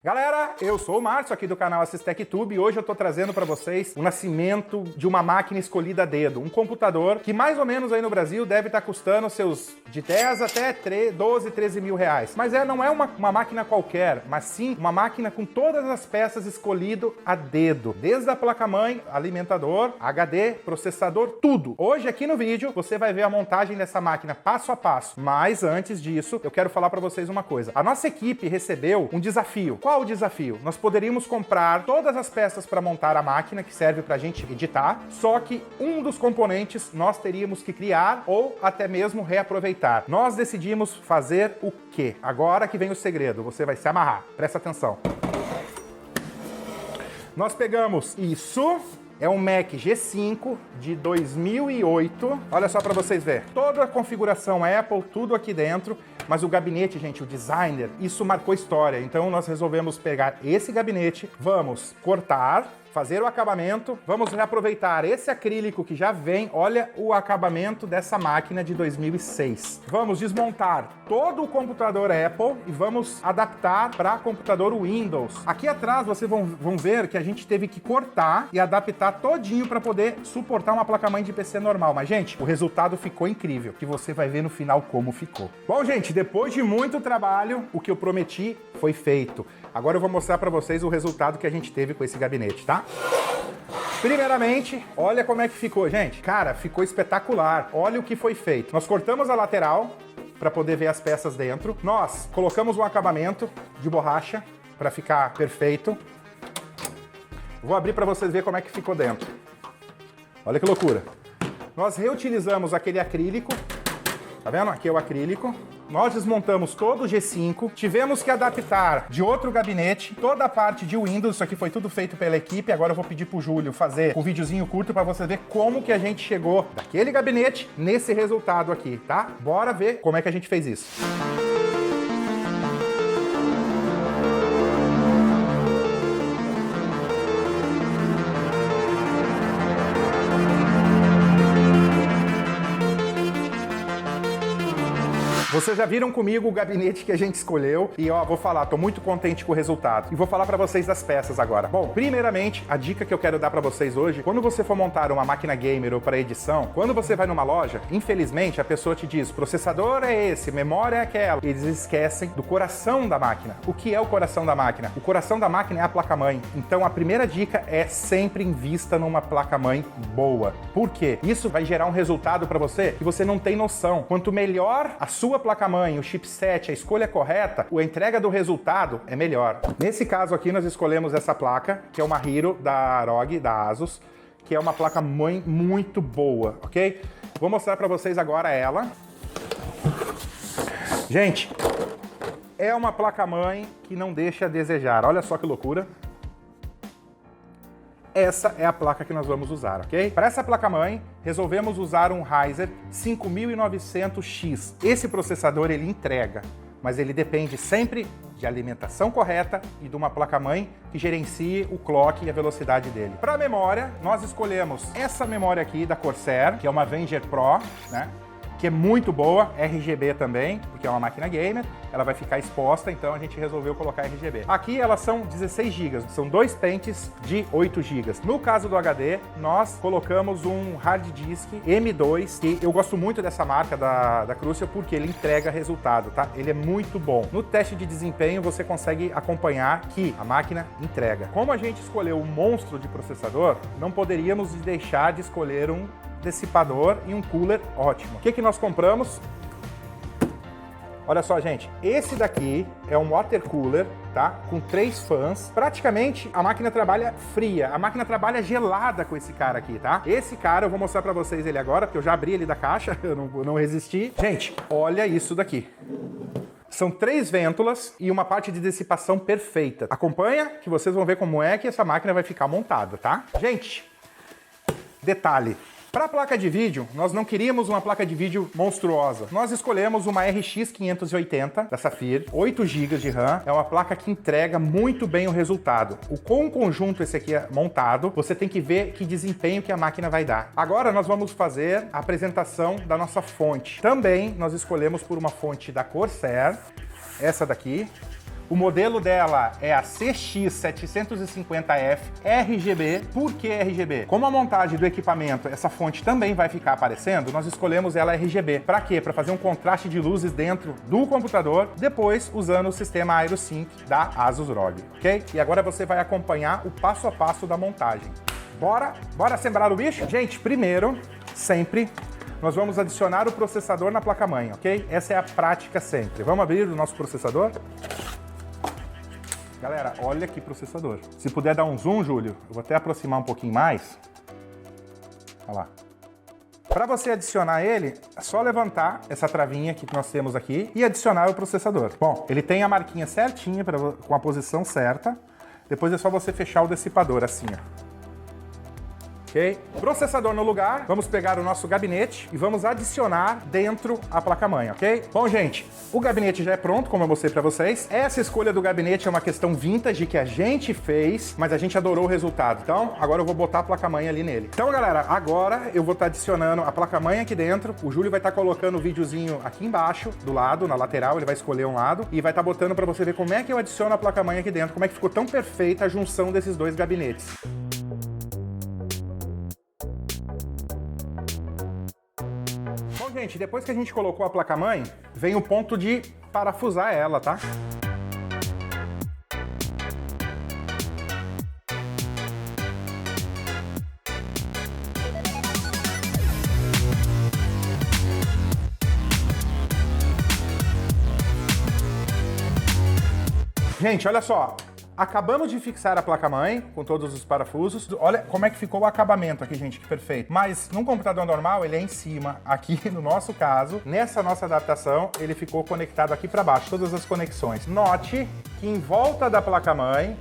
Galera, eu sou o Márcio aqui do canal AssisTechTube e hoje eu tô trazendo para vocês o nascimento de uma máquina escolhida a dedo, um computador que mais ou menos aí no Brasil deve estar custando seus de 10 até 12, 13 mil reais. Mas não é uma máquina qualquer, mas sim uma máquina com todas as peças escolhido a dedo, desde a placa-mãe, alimentador, HD, processador, tudo. Hoje aqui no vídeo você vai ver a montagem dessa máquina passo a passo, mas antes disso eu quero falar para vocês uma coisa. A nossa equipe recebeu um desafio. Qual o desafio? Nós poderíamos comprar todas as peças para montar a máquina que serve para a gente editar, só que um dos componentes nós teríamos que criar ou até mesmo reaproveitar. Nós decidimos fazer o quê? Agora que vem o segredo, você vai se amarrar. Presta atenção. Nós pegamos isso. É um Mac G5 de 2008. Olha só para vocês verem. Toda a configuração Apple, tudo aqui dentro. Mas o gabinete, gente, o designer, isso marcou história. Então nós resolvemos pegar esse gabinete, vamos cortar, fazer o acabamento, vamos reaproveitar esse acrílico que já vem, olha o acabamento dessa máquina de 2006. Vamos desmontar todo o computador Apple e vamos adaptar para computador Windows. Aqui atrás vocês vão ver que a gente teve que cortar e adaptar todinho para poder suportar uma placa-mãe de PC normal. Mas, gente, o resultado ficou incrível, que você vai ver no final como ficou. Bom, gente, depois de muito trabalho, o que eu prometi foi feito. Agora eu vou mostrar para vocês o resultado que a gente teve com esse gabinete, tá? Primeiramente, olha como é que ficou, gente. Cara, ficou espetacular. Olha o que foi feito. Nós cortamos a lateral para poder ver as peças dentro. Nós colocamos um acabamento de borracha para ficar perfeito. Vou abrir para vocês verem como é que ficou dentro. Olha que loucura. Nós reutilizamos aquele acrílico. Tá vendo? Aqui é o acrílico. Nós desmontamos todo o G5, tivemos que adaptar de outro gabinete toda a parte de Windows, isso aqui foi tudo feito pela equipe, agora eu vou pedir pro Júlio fazer um videozinho curto para você ver como que a gente chegou daquele gabinete nesse resultado aqui, tá? Bora ver como é que a gente fez isso. Vocês já viram comigo o gabinete que a gente escolheu e ó, vou falar, tô muito contente com o resultado. E vou falar para vocês das peças agora. Bom, primeiramente, a dica que eu quero dar para vocês hoje, quando você for montar uma máquina gamer ou para edição, quando você vai numa loja, infelizmente a pessoa te diz, processador é esse, memória é aquela. Eles esquecem do coração da máquina. O que é o coração da máquina? O coração da máquina é a placa-mãe. Então a primeira dica é sempre invista numa placa-mãe boa. Por quê? Isso vai gerar um resultado para você que você não tem noção. Quanto melhor a sua placa-mãe, o chipset, a escolha correta, a entrega do resultado é melhor. Nesse caso aqui nós escolhemos essa placa, que é uma Hero da ROG, da ASUS, que é uma placa-mãe muito boa, ok? Vou mostrar para vocês agora ela. Gente, é uma placa-mãe que não deixa a desejar. Olha só que loucura. Essa é a placa que nós vamos usar, ok? Para essa placa-mãe, resolvemos usar um Ryzen 5900X. Esse processador ele entrega, mas ele depende sempre de alimentação correta e de uma placa-mãe que gerencie o clock e a velocidade dele. Para a memória, nós escolhemos essa memória aqui da Corsair, que é uma Avenger Pro, né? Que é muito boa, RGB também, porque é uma máquina gamer, ela vai ficar exposta, então a gente resolveu colocar RGB. Aqui elas são 16 GB, são dois pentes de 8 GB. No caso do HD, nós colocamos um hard disk M2, que eu gosto muito dessa marca da Crucial, porque ele entrega resultado, tá? Ele é muito bom. No teste de desempenho, você consegue acompanhar que a máquina entrega. Como a gente escolheu um monstro de processador, não poderíamos deixar de escolher um dissipador e um cooler ótimo. O que nós compramos? Olha só, gente, esse daqui é um water cooler, tá? Com 3 fãs. Praticamente a máquina trabalha fria, a máquina trabalha gelada com esse cara aqui, tá? Esse cara, eu vou mostrar pra vocês ele agora, porque eu já abri ele da caixa, eu não resisti. Gente, olha isso daqui. São 3 vêntulas e uma parte de dissipação perfeita. Acompanha que vocês vão ver como é que essa máquina vai ficar montada, tá? Gente, detalhe. Para a placa de vídeo, nós não queríamos uma placa de vídeo monstruosa. Nós escolhemos uma RX 580 da Safir, 8 GB de RAM. É uma placa que entrega muito bem o resultado. Com o conjunto esse aqui montado, você tem que ver que desempenho que a máquina vai dar. Agora nós vamos fazer a apresentação da nossa fonte. Também nós escolhemos por uma fonte da Corsair, essa daqui. O modelo dela é a CX750F RGB. Por que RGB? Como a montagem do equipamento, essa fonte também vai ficar aparecendo, nós escolhemos ela RGB. Para quê? Para fazer um contraste de luzes dentro do computador, depois usando o sistema AeroSync da Asus ROG, ok? E agora você vai acompanhar o passo a passo da montagem. Bora assemblar o bicho? Gente, primeiro, sempre, nós vamos adicionar o processador na placa-mãe, ok? Essa é a prática sempre. Vamos abrir o nosso processador? Galera, olha que processador. Se puder dar um zoom, Júlio, eu vou até aproximar um pouquinho mais. Olha lá. Para você adicionar ele, é só levantar essa travinha que nós temos aqui e adicionar o processador. Bom, ele tem a marquinha certinha com a posição certa. Depois é só você fechar o dissipador assim, ó. Ok? Processador no lugar, vamos pegar o nosso gabinete e vamos adicionar dentro a placa-mãe, ok? Bom, gente, o gabinete já é pronto, como eu mostrei para vocês. Essa escolha do gabinete é uma questão vintage que a gente fez, mas a gente adorou o resultado. Então, agora eu vou botar a placa-mãe ali nele. Então, galera, agora eu vou estar adicionando a placa-mãe aqui dentro. O Júlio vai estar colocando o videozinho aqui embaixo, do lado, na lateral, ele vai escolher um lado e vai estar botando para você ver como é que eu adiciono a placa-mãe aqui dentro, como é que ficou tão perfeita a junção desses dois gabinetes. Bom, gente, depois que a gente colocou a placa-mãe, vem o ponto de parafusar ela, tá? Gente, olha só. Acabamos de fixar a placa-mãe com todos os parafusos. Olha como é que ficou o acabamento aqui, gente, que perfeito. Mas num computador normal, ele é em cima. Aqui, no nosso caso, nessa nossa adaptação, ele ficou conectado aqui para baixo, todas as conexões. Note que em volta da placa-mãe,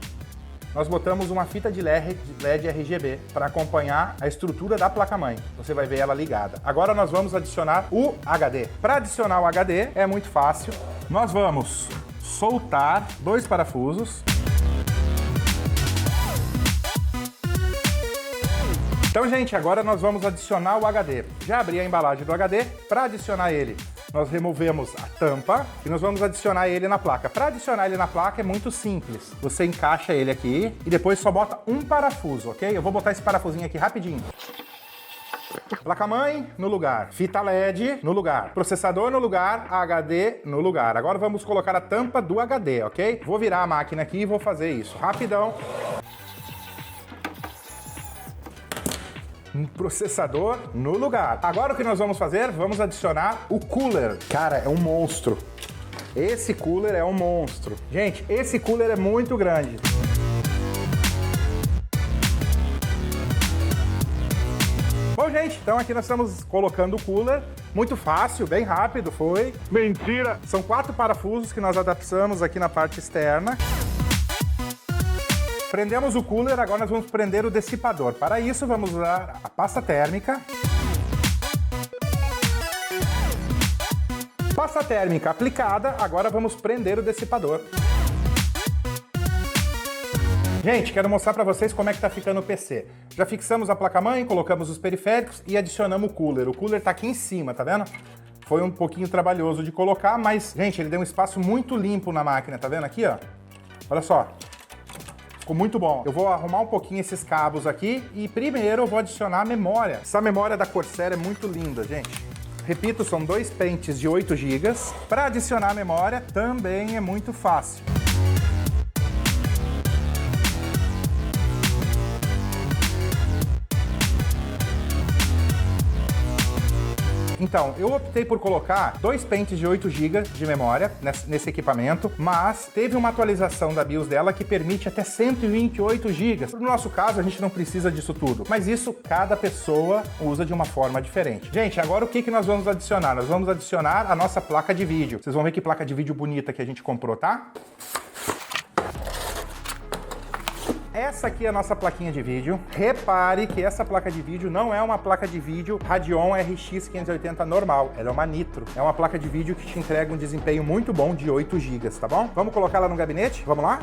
nós botamos uma fita de LED RGB para acompanhar a estrutura da placa-mãe. Você vai ver ela ligada. Agora nós vamos adicionar o HD. Para adicionar o HD, é muito fácil. Nós vamos soltar dois parafusos. Então, gente, agora nós vamos adicionar o HD. Já abri a embalagem do HD. Para adicionar ele, nós removemos a tampa e nós vamos adicionar ele na placa. Para adicionar ele na placa é muito simples. Você encaixa ele aqui e depois só bota um parafuso, ok? Eu vou botar esse parafusinho aqui rapidinho. Placa-mãe no lugar, fita LED no lugar, processador no lugar, HD no lugar. Agora vamos colocar a tampa do HD, ok? Vou virar a máquina aqui e vou fazer isso rapidão. Processador no lugar. Agora o que nós vamos fazer? Vamos adicionar o cooler. Cara, é um monstro. Esse cooler é um monstro. Gente, esse cooler é muito grande. Bom, gente, então aqui nós estamos colocando o cooler. Muito fácil, bem rápido, foi. Mentira! São 4 parafusos que nós adaptamos aqui na parte externa. Prendemos o cooler, agora nós vamos prender o dissipador. Para isso, vamos usar a pasta térmica. Pasta térmica aplicada, agora vamos prender o dissipador. Gente, quero mostrar para vocês como é que tá ficando o PC. Já fixamos a placa-mãe, colocamos os periféricos e adicionamos o cooler. O cooler tá aqui em cima, tá vendo? Foi um pouquinho trabalhoso de colocar, mas, gente, ele deu um espaço muito limpo na máquina, tá vendo aqui, ó? Olha só. Ficou muito bom. Eu vou arrumar um pouquinho esses cabos aqui e primeiro eu vou adicionar a memória. Essa memória da Corsair é muito linda, gente. Repito, são 2 pentes de 8 GB. Para adicionar a memória também é muito fácil. Então, eu optei por colocar 2 pentes de 8 GB de memória nesse equipamento, mas teve uma atualização da BIOS dela que permite até 128 GB. No nosso caso, a gente não precisa disso tudo, mas isso cada pessoa usa de uma forma diferente. Gente, agora o que nós vamos adicionar? Nós vamos adicionar a nossa placa de vídeo. Vocês vão ver que placa de vídeo bonita que a gente comprou, tá? Essa aqui é a nossa plaquinha de vídeo. Repare que essa placa de vídeo não é uma placa de vídeo Radeon RX 580 normal. Ela é uma Nitro. É uma placa de vídeo que te entrega um desempenho muito bom de 8 GB, tá bom? Vamos colocar ela no gabinete? Vamos lá?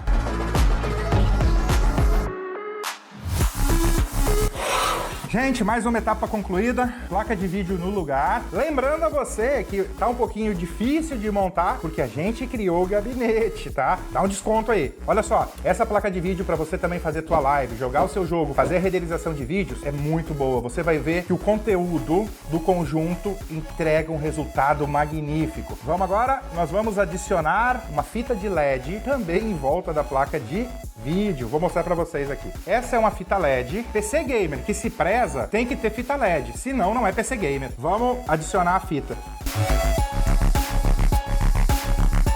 Gente, mais uma etapa concluída, placa de vídeo no lugar. Lembrando a você que tá um pouquinho difícil de montar, porque a gente criou o gabinete, tá? Dá um desconto aí. Olha só, essa placa de vídeo para você também fazer tua live, jogar o seu jogo, fazer a renderização de vídeos, é muito boa. Você vai ver que o conteúdo do conjunto entrega um resultado magnífico. Vamos agora, nós vamos adicionar uma fita de LED também em volta da placa de vídeo. Vou mostrar para vocês aqui. Essa é uma fita LED. PC Gamer que se preza tem que ter fita LED, senão não é PC Gamer. Vamos adicionar a fita.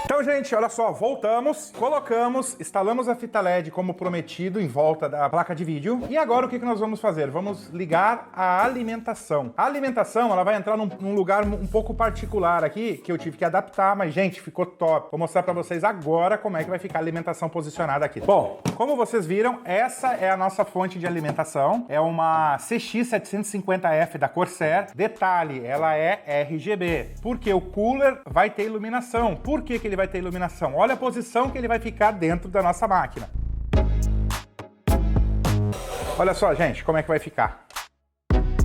Então, gente, olha só, voltamos, colocamos, instalamos a fita LED como prometido em volta da placa de vídeo. E agora o que nós vamos fazer? Vamos ligar a alimentação. A alimentação, ela vai entrar num lugar um pouco particular aqui, que eu tive que adaptar, mas, gente, ficou top. Vou mostrar pra vocês agora como é que vai ficar a alimentação posicionada aqui. Bom, como vocês viram, essa é a nossa fonte de alimentação. É uma CX750F da Corsair. Detalhe, ela é RGB, porque o cooler vai ter iluminação. Por que ele vai ter iluminação? Olha a posição que ele vai ficar dentro da nossa máquina. Olha só, gente, como é que vai ficar.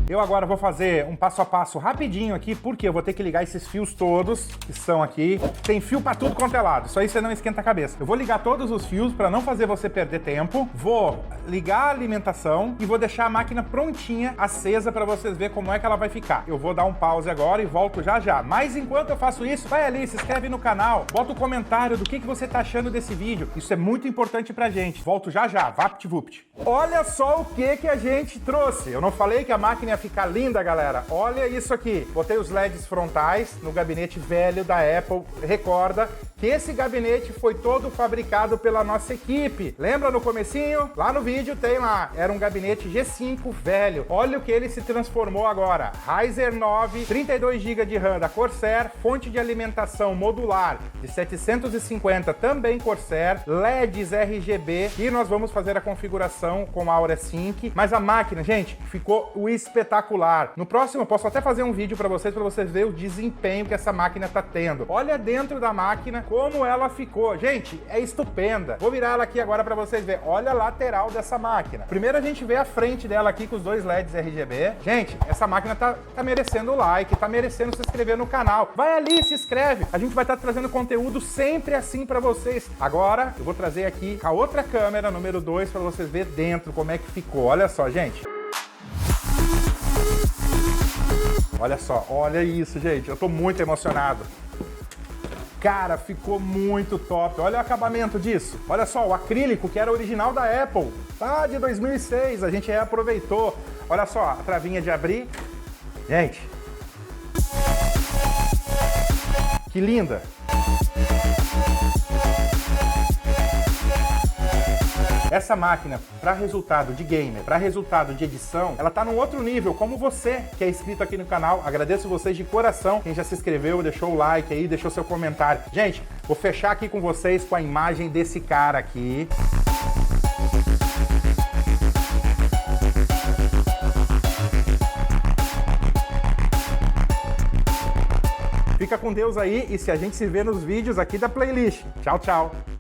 Eu agora vou fazer um passo a passo rapidinho aqui, porque eu vou ter que ligar esses fios todos que estão aqui. Tem fio para tudo quanto é lado, isso aí você não esquenta a cabeça. Eu vou ligar todos os fios para não fazer você perder tempo. Vou ligar a alimentação e vou deixar a máquina prontinha, acesa, para vocês verem como é que ela vai ficar. Eu vou dar um pause agora e volto já já. Mas enquanto eu faço isso, vai ali, se inscreve no canal, bota um comentário do que você tá achando desse vídeo. Isso é muito importante pra gente. Volto já já, VaptVupt. Olha só o que a gente trouxe. Eu não falei que a máquina ia ficar linda, galera? Olha isso aqui. Botei os LEDs frontais no gabinete velho da Apple. Recorda que esse gabinete foi todo fabricado pela nossa equipe. Lembra no comecinho? Lá no vídeo tem lá. Era um gabinete G5 velho. Olha o que ele se transformou agora. Ryzen 9, 32 GB de RAM da Corsair, fonte de alimentação modular de 750, também Corsair, LEDs RGB, e nós vamos fazer a configuração com a Aura Sync. Mas a máquina, gente, ficou o espetacular. No próximo eu posso até fazer um vídeo para vocês verem o desempenho que essa máquina tá tendo. Olha dentro da máquina como ela ficou. Gente, é estupenda. Vou virar ela aqui agora para vocês verem. Olha a lateral dessa máquina. Primeiro a gente vê a frente dela aqui com os dois LEDs RGB. Gente, essa máquina tá merecendo o like, tá merecendo se inscrever no canal. Vai ali, se inscreve. A gente vai estar trazendo conteúdo sempre assim para vocês. Agora eu vou trazer aqui a outra câmera, número 2, para vocês verem dentro como é que ficou. Olha só, gente. Olha só, olha isso, gente. Eu tô muito emocionado. Cara, ficou muito top. Olha o acabamento disso. Olha só, o acrílico que era original da Apple. Tá de 2006, a gente reaproveitou. Olha só, a travinha de abrir. Gente. Que linda. Essa máquina, para resultado de gamer, para resultado de edição, ela tá num outro nível, como você que é inscrito aqui no canal. Agradeço vocês de coração, quem já se inscreveu, deixou o like aí, deixou seu comentário. Gente, vou fechar aqui com vocês com a imagem desse cara aqui. Fica com Deus aí e se a gente se vê nos vídeos aqui da playlist. Tchau, tchau!